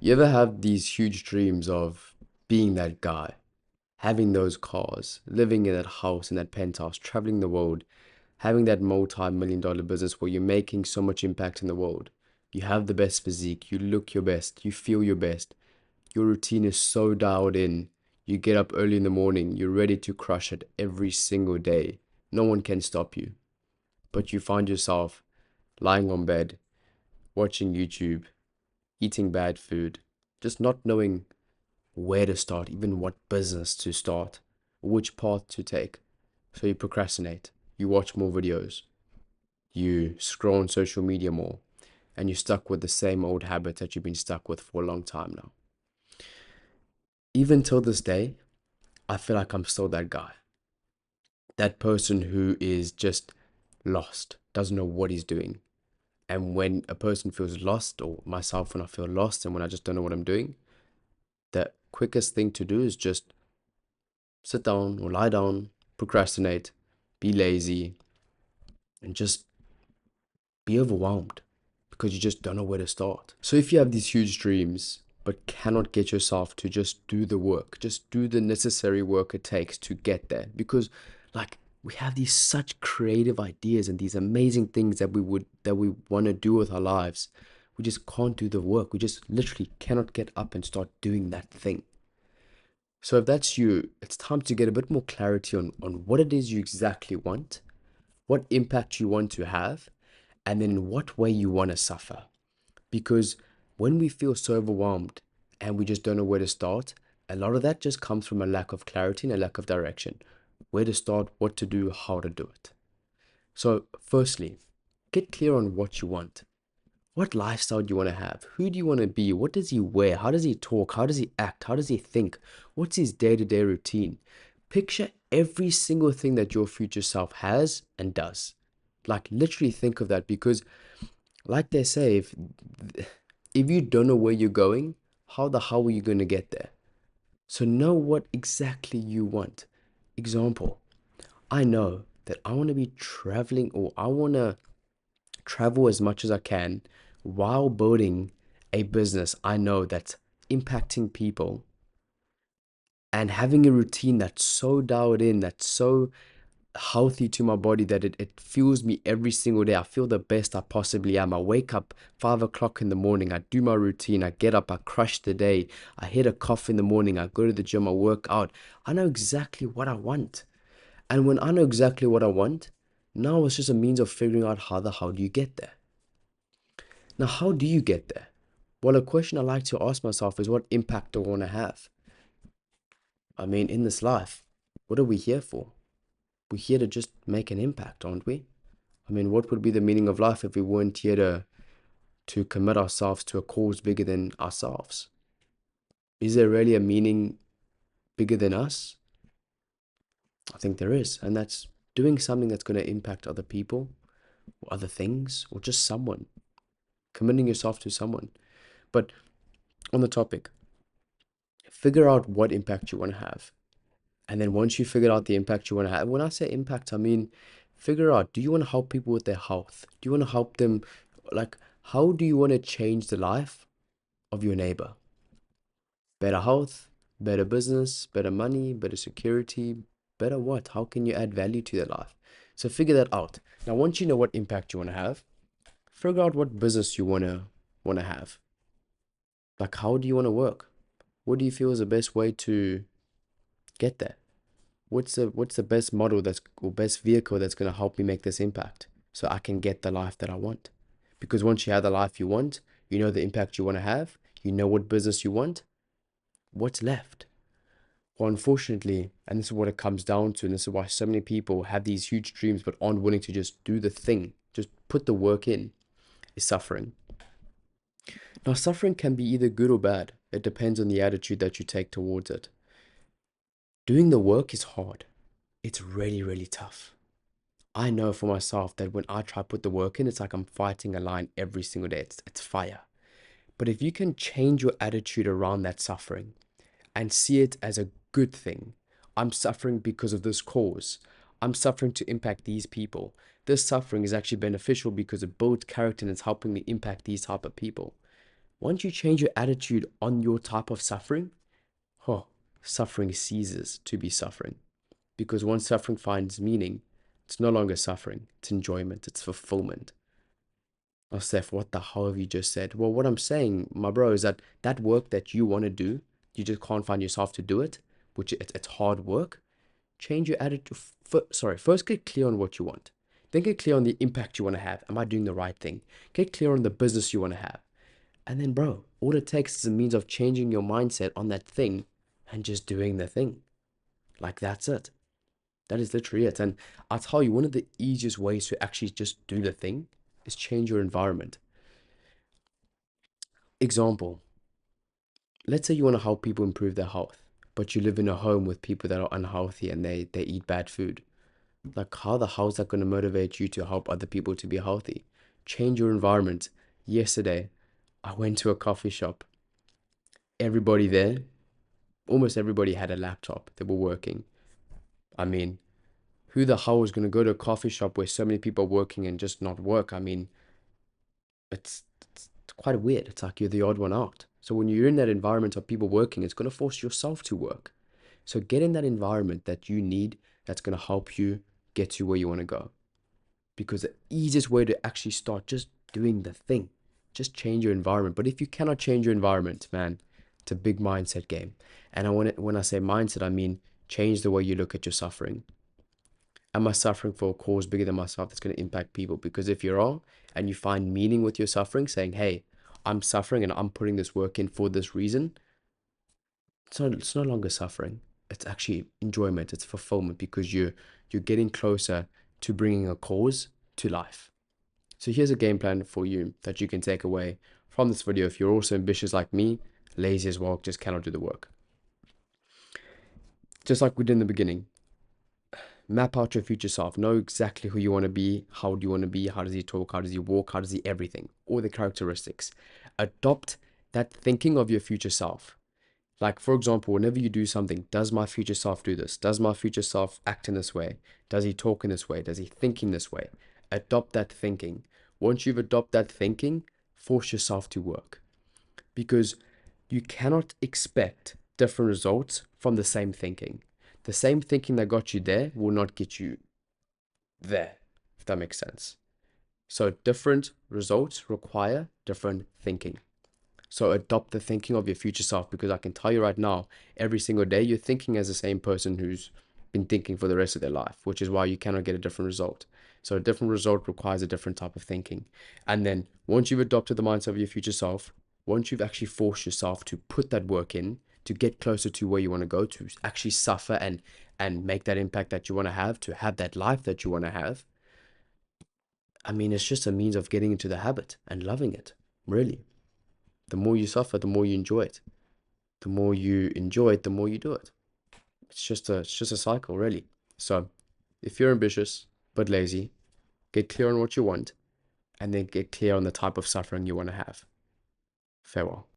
You ever have these huge dreams of being that guy, having those cars, living in that house, in that penthouse, traveling the world, having that multi-million dollar business where you're making so much impact in the world? You have the best physique, you look your best, you feel your best, your routine is so dialed in. You get up early in the morning, you're ready to crush it every single day. No one can stop you. But you find yourself lying on bed, watching YouTube, eating bad food, just not knowing where to start, even what business to start, which path to take. So you procrastinate, you watch more videos, you scroll on social media more, and you're stuck with the same old habits that you've been stuck with for a long time now. Even till this day, I feel like I'm still that guy, that person who is just lost, doesn't know what he's doing. And when a person feels lost, or myself when I feel lost and when I just don't know what I'm doing, the quickest thing to do is just sit down or lie down, procrastinate, be lazy, and just be overwhelmed because you just don't know where to start. So if you have these huge dreams but cannot get yourself to just do the work, just do the necessary work it takes to get there, because like we have these such creative ideas and these amazing things that we want to do with our lives. We just can't do the work. We just literally cannot get up and start doing that thing. So if that's you, it's time to get a bit more clarity on what it is you exactly want, what impact you want to have, and then in what way you want to suffer. Because when we feel so overwhelmed and we just don't know where to start, a lot of that just comes from a lack of clarity and a lack of direction. Where to start, what to do, how to do it. So, firstly, get clear on what you want. What lifestyle do you want to have? Who do you want to be? What does he wear? How does he talk? How does he act? How does he think? What's his day to day routine? Picture every single thing that your future self has and does. Like, literally think of that because, like they say, if you don't know where you're going, how the hell are you going to get there? So, know what exactly you want. Example, I know that I want to be traveling, or I want to travel as much as I can while building a business I know that's impacting people, and having a routine that's so dialed in, that's so healthy to my body that it fuels me every single day. I feel the best I possibly am. I wake up 5 o'clock in the morning, I do my routine, I get up, I crush the day, I hit a cough in the morning, I go to the gym, I work out. I know exactly what I want. And when I know exactly what I want, now it's just a means of figuring out how do you get there. Now, how do you get there? Well, a question I like to ask myself is, what impact do I want to have? I mean, in this life, what are we here for? We're here to just make an impact, aren't we? I mean, what would be the meaning of life if we weren't here to commit ourselves to a cause bigger than ourselves? Is there really a meaning bigger than us? I think there is, and that's doing something that's going to impact other people, or other things, or just someone, committing yourself to someone. But on the topic, figure out what impact you want to have. And then once you figure out the impact you want to have, when I say impact, I mean figure out, do you want to help people with their health? Do you want to help them? Like, how do you want to change the life of your neighbor? Better health, better business, better money, better security, better what? How can you add value to their life? So figure that out. Now, once you know what impact you want to have, figure out what business you want to have. Like, how do you want to work? What do you feel is the best way to get there? What's the best model that's or best vehicle that's going to help me make this impact so I can get the life that I want? Because once you have the life you want, you know the impact you want to have, you know what business you want, what's left? Well, unfortunately, and this is what it comes down to, and this is why so many people have these huge dreams but aren't willing to just do the thing, just put the work in, is suffering. Now, suffering can be either good or bad. It depends on the attitude that you take towards it. Doing the work is hard. It's really, really tough. I know for myself that when I try to put the work in, it's like I'm fighting a lion every single day. It's fire. But if you can change your attitude around that suffering and see it as a good thing, I'm suffering because of this cause. I'm suffering to impact these people. This suffering is actually beneficial because it builds character and it's helping me impact these type of people. Once you change your attitude on your type of suffering, oh, suffering ceases to be suffering. Because once suffering finds meaning, it's no longer suffering, it's enjoyment, it's fulfillment. Oh, Steph, what the hell have you just said? Well, what I'm saying, my bro, is that that work that you want to do, you just can't find yourself to do it, which it's hard work. Change your attitude. First get clear on what you want. Then get clear on the impact you want to have. Am I doing the right thing? Get clear on the business you want to have. And then, bro, all it takes is a means of changing your mindset on that thing and just doing the thing. Like, that's it. That is literally it. And I'll tell you, one of the easiest ways to actually just do the thing is change your environment. Example, let's say you want to help people improve their health, but you live in a home with people that are unhealthy and they eat bad food. Like, how the hell is that going to motivate you to help other people to be healthy? Change your environment. Yesterday, I went to a coffee shop. Everybody there, almost everybody had a laptop. They were working. I mean, who the hell is going to go to a coffee shop where so many people are working and just not work? I mean, it's quite weird. It's like you're the odd one out. So when you're in that environment of people working, it's going to force yourself to work. So get in that environment that you need, that's going to help you get to where you want to go. Because the easiest way to actually start just doing the thing, just change your environment. But if you cannot change your environment, man, it's a big mindset game. And when I say mindset, I mean change the way you look at your suffering. Am I suffering for a cause bigger than myself that's going to impact people? Because if you're wrong and you find meaning with your suffering, saying, hey, I'm suffering and I'm putting this work in for this reason, it's no longer suffering. It's actually enjoyment. It's fulfillment because you're getting closer to bringing a cause to life. So here's a game plan for you that you can take away from this video. If you're also ambitious like me, lazy as well, just cannot do the work. Just like we did in the beginning, map out your future self. Know exactly who you want to be, how do you want to be, how does he talk, how does he walk, how does he everything, all the characteristics. Adopt that thinking of your future self. Like, for example, whenever you do something, does my future self do this? Does my future self act in this way? Does he talk in this way? Does he think in this way? Adopt that thinking. Once you've adopted that thinking, force yourself to work. Because you cannot expect different results from the same thinking. The same thinking that got you there will not get you there, if that makes sense. So different results require different thinking. So adopt the thinking of your future self, because I can tell you right now, every single day you're thinking as the same person who's been thinking for the rest of their life, which is why you cannot get a different result. So a different result requires a different type of thinking. And then once you've adopted the mindset of your future self, once you've actually forced yourself to put that work in, to get closer to where you want to go, to actually suffer and make that impact that you want to have that life that you want to have, I mean, it's just a means of getting into the habit and loving it, really. The more you suffer, the more you enjoy it. The more you enjoy it, the more you do it. It's just a cycle, really. So if you're ambitious but lazy, get clear on what you want and then get clear on the type of suffering you want to have. Farewell.